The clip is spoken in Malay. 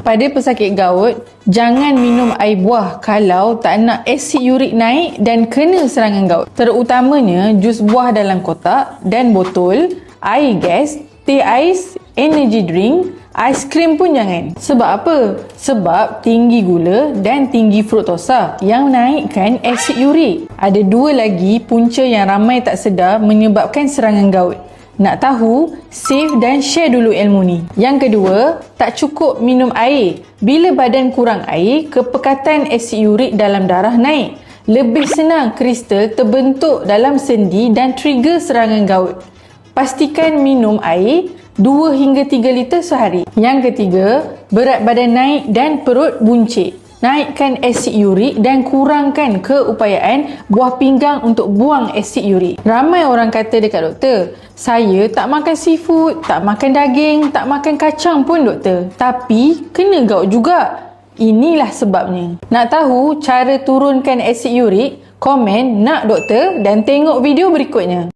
Pada pesakit gout, jangan minum air buah kalau tak nak asid urik naik dan kena serangan gout. Terutamanya jus buah dalam kotak dan botol, air gas, teh ais, energy drink, aiskrim pun jangan. Sebab apa? Sebab tinggi gula dan tinggi fruktosa yang naikkan asid urik. Ada dua lagi punca yang ramai tak sedar menyebabkan serangan gout. Nak tahu? Save dan share dulu ilmu ni. Yang kedua, tak cukup minum air. Bila badan kurang air, kepekatan asid urik dalam darah naik. Lebih senang kristal terbentuk dalam sendi dan trigger serangan gout. Pastikan minum air 2 hingga 3 liter sehari. Yang ketiga, berat badan naik dan perut buncit. Naikkan asid urik dan kurangkan keupayaan buah pinggang untuk buang asid urik. Ramai orang kata dekat doktor, saya tak makan seafood, tak makan daging, tak makan kacang pun doktor. Tapi kena gout juga. Inilah sebabnya. Nak tahu cara turunkan asid urik? Komen nak doktor dan tengok video berikutnya.